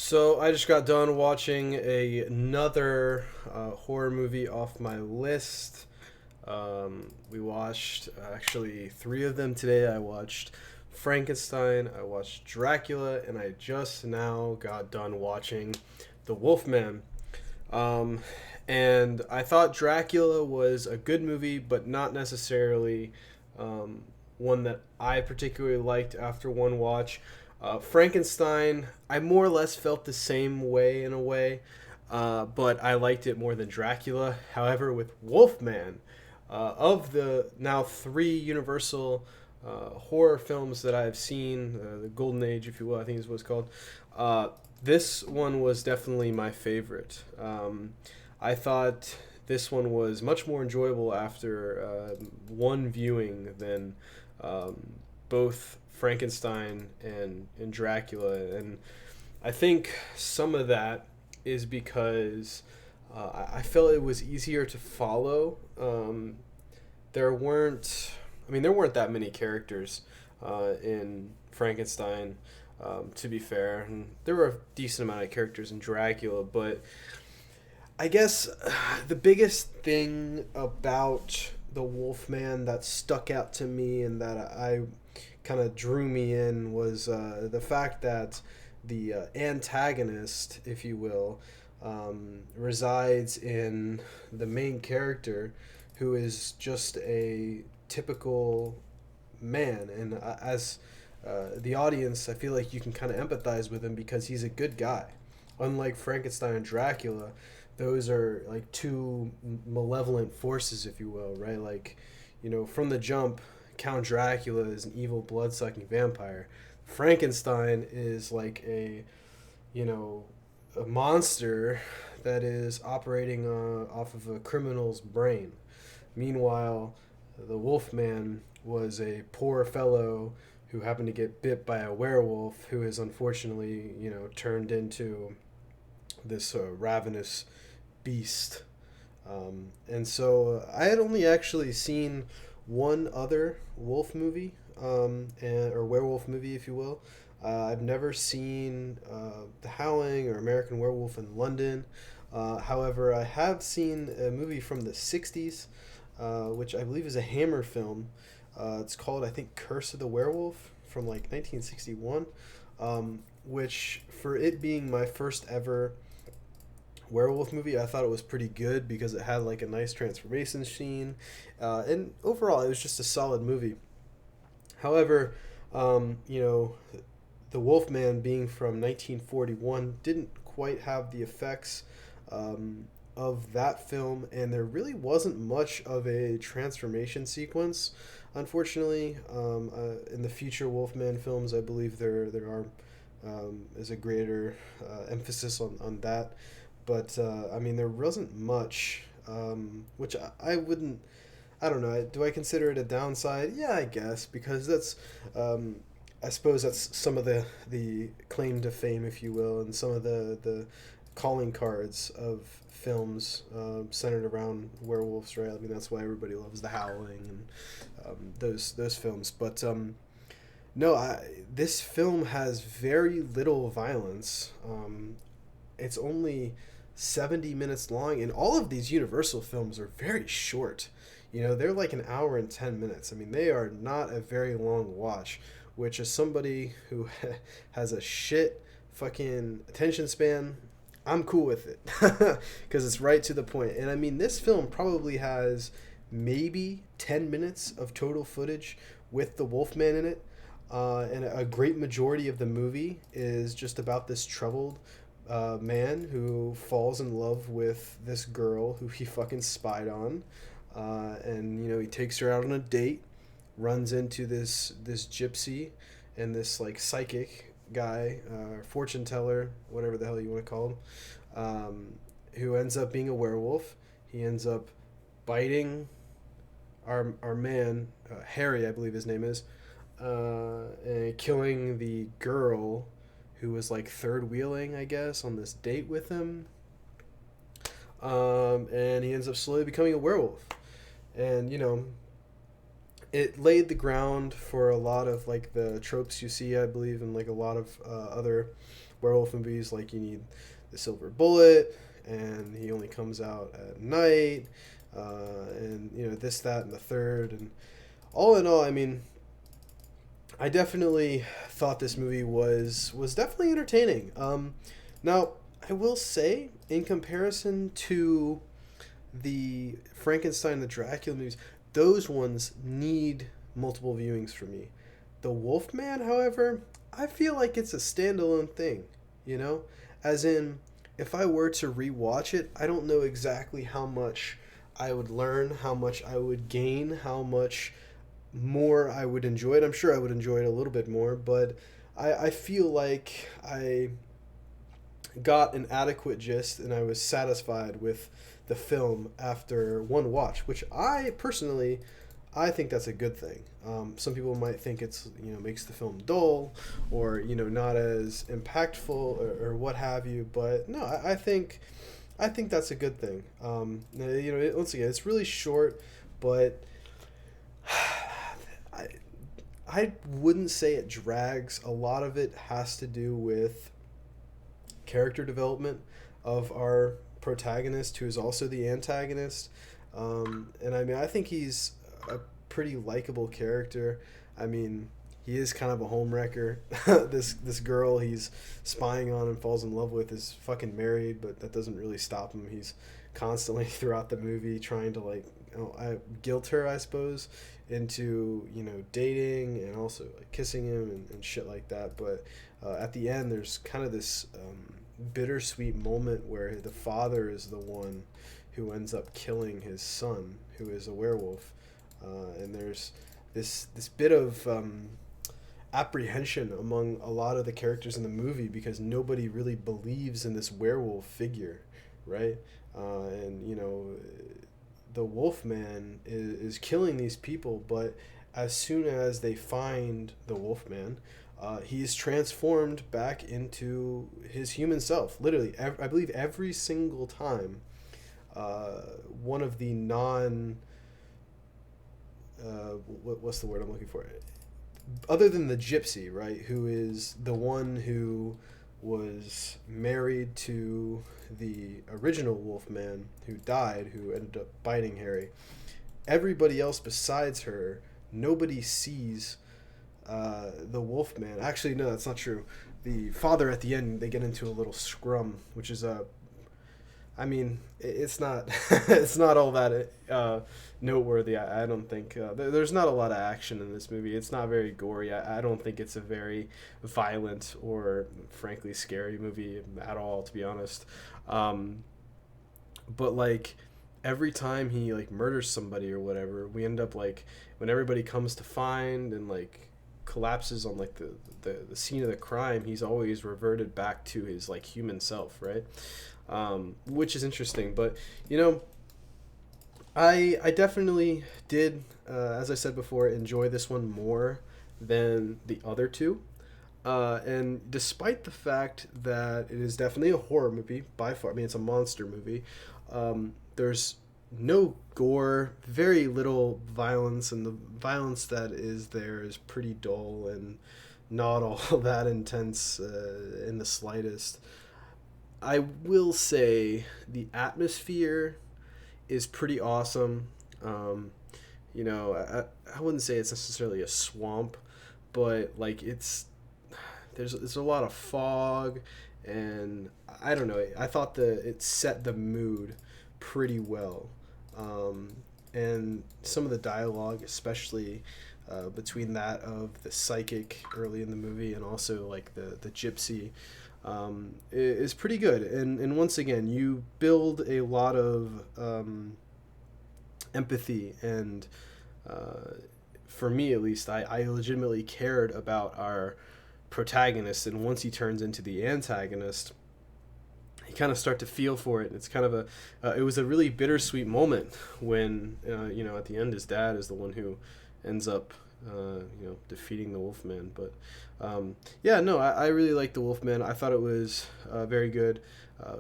So I just got done watching another horror movie off my list. We watched actually three of them today. I watched Frankenstein, I watched Dracula, and I just now got done watching The Wolfman. Um, and I thought Dracula was a good movie, but not necessarily um, one that I particularly liked after one watch. Frankenstein, I more or less felt the same way in a way, but I liked it more than Dracula. However, with Wolfman, of the now three Universal horror films that I've seen, the Golden Age, if you will, I think is what it's called. This one was definitely my favorite. I thought this one was much more enjoyable after one viewing than both Frankenstein and Dracula. And I think some of that is because I felt it was easier to follow. There weren't, there weren't that many characters in Frankenstein, to be fair. And there were a decent amount of characters in Dracula, but I guess the biggest thing about the Wolfman that stuck out to me and that I kind of drew me in was the fact that the antagonist, if you will, resides in the main character, who is just a typical man. And as the audience, I feel like you can kind of empathize with him because he's a good guy. Unlike Frankenstein and Dracula, those are like two malevolent forces, if you will, right? Like, from the jump, Count Dracula is an evil blood sucking vampire. Frankenstein is like you know, a monster that is operating off of a criminal's brain. Meanwhile, the Wolfman was a poor fellow who happened to get bit by a werewolf who is unfortunately, turned into this ravenous beast. And so I had only actually seen one other wolf movie, or werewolf movie, if you will. I've never seen The Howling or American Werewolf in London. However, I have seen a movie from the 60s, which I believe is a Hammer film. It's called, I think, Curse of the Werewolf from like 1961, which, for it being my first ever werewolf movie, I thought it was pretty good because it had like a nice transformation scene, and overall it was just a solid movie. However, the Wolfman being from 1941 didn't quite have the effects of that film, and there really wasn't much of a transformation sequence. Unfortunately, in the future Wolfman films, I believe there are is a greater emphasis on that. But there wasn't much, which I wouldn't. I don't know. Do I consider it a downside? Yeah, I guess, because that's. I suppose that's some of the claim to fame, if you will, and some of the calling cards of films centered around werewolves, right? That's why everybody loves The Howling and those films. But no, this film has very little violence. It's only 70 minutes long, and all of these Universal films are very short. They're like an hour and 10 minutes. They are not a very long watch, which, as somebody who has a shit fucking attention span, I'm cool with it because it's right to the point. And this film probably has maybe 10 minutes of total footage with the Wolfman in it. And a great majority of the movie is just about this troubled man who falls in love with this girl who he fucking spied on. And he takes her out on a date, runs into this gypsy and this like psychic guy, fortune teller, whatever the hell you want to call him, who ends up being a werewolf. He ends up biting our man, Harry, I believe his name is, and killing the girl who was like third wheeling, I guess, on this date with him. And he ends up slowly becoming a werewolf. And it laid the ground for a lot of like the tropes you see, I believe, in like a lot of other werewolf movies. Like you need the silver bullet, and he only comes out at night, and you know this, that, and the third. And all in all, I mean, I definitely thought this movie was definitely entertaining. Now I will say, in comparison to the Frankenstein, the Dracula movies, those ones need multiple viewings for me. The Wolfman, however, I feel like it's a standalone thing, you know? As in, if I were to rewatch it, I don't know exactly how much I would learn, how much I would gain, how much more I would enjoy it. I'm sure I would enjoy it a little bit more, but I feel like I got an adequate gist and I was satisfied with the film after one watch, which I personally I think that's a good thing. Some people might think it's makes the film dull or not as impactful or what have you, but no, I think that's a good thing. Once again, it's really short, but I I wouldn't say it drags. A lot of it has to do with character development of our protagonist, who is also the antagonist. And I mean, I think he's a pretty likable character. I mean, he is kind of a homewrecker. This girl he's spying on and falls in love with is fucking married, but that doesn't really stop him. He's constantly throughout the movie trying to like guilt her, I suppose, into dating and also like kissing him and shit like that. But at the end, there's kind of this bittersweet moment where the father is the one who ends up killing his son, who is a werewolf, and there's this bit of apprehension among a lot of the characters in the movie because nobody really believes in this werewolf figure, right? And the Wolfman is killing these people, but as soon as they find the Wolfman, he's transformed back into his human self. Literally, I believe every single time one of the non... what's the word I'm looking for? Other than the gypsy, right, who is the one who was married to the original Wolfman who died, who ended up biting Harry. Everybody else besides her, nobody sees the Wolfman. Actually, no, that's not true. The father at the end, they get into a little scrum, which is a I mean, it's not it's not all that noteworthy. I don't think there's not a lot of action in this movie. It's not very gory. I don't think it's a very violent or frankly scary movie at all, to be honest. Um, but like every time he like murders somebody or whatever, we end up like when everybody comes to find and like collapses on like the scene of the crime, he's always reverted back to his like human self, right? Which is interesting. But I definitely did, as I said before, enjoy this one more than the other two. And despite the fact that it is definitely a horror movie by far, I mean it's a monster movie. There's no gore, very little violence, and the violence that is there is pretty dull and not all that intense in the slightest. I will say the atmosphere is pretty awesome. Um, I wouldn't say it's necessarily a swamp, but like there's a lot of fog, and I don't know. I thought it set the mood pretty well, and some of the dialogue, especially between that of the psychic early in the movie and also like the gypsy, is pretty good. And once again, you build a lot of empathy, and for me at least, I legitimately cared about our protagonist, and once he turns into the antagonist, you kind of start to feel for it. It's kind of it was a really bittersweet moment when at the end his dad is the one who ends up defeating the Wolfman. But yeah, no, I really liked the Wolfman. I thought it was very good.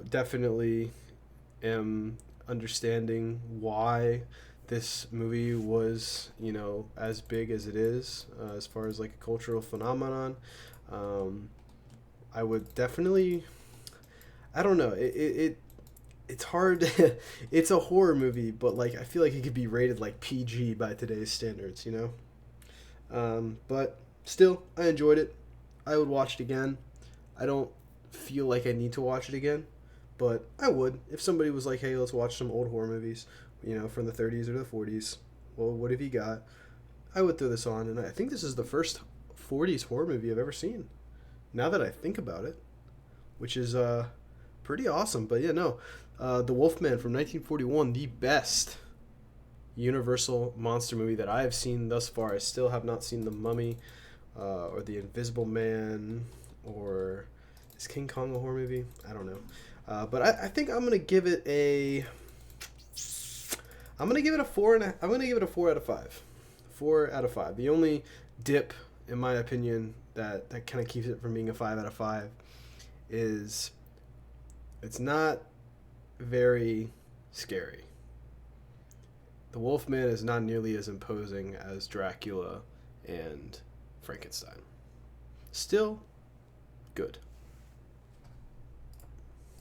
Definitely am understanding why this movie was, as big as it is, as far as like a cultural phenomenon. Um, I would definitely, I don't know, it's hard. It's a horror movie, but like I feel like it could be rated like PG by today's standards. But still, I enjoyed it. I would watch it again. I don't feel like I need to watch it again, but I would if somebody was like, "Hey, let's watch some old horror movies, from the 30s or the 40s." Well, what have you got? I would throw this on, and I think this is the first 40s horror movie I've ever seen. Now that I think about it, which is pretty awesome. But yeah, no, The Wolfman from 1941, the best Universal monster movie that I have seen thus far. I still have not seen The Mummy, or The Invisible Man, or is King Kong a horror movie? I don't know. But I think I'm gonna give it a. I'm gonna give it a four I'm gonna give it a 4 out of 5. 4 out of 5. The only dip, in my opinion, that kind of keeps it from being a 5 out of 5 is it's not very scary. The Wolfman is not nearly as imposing as Dracula and Frankenstein. Still good.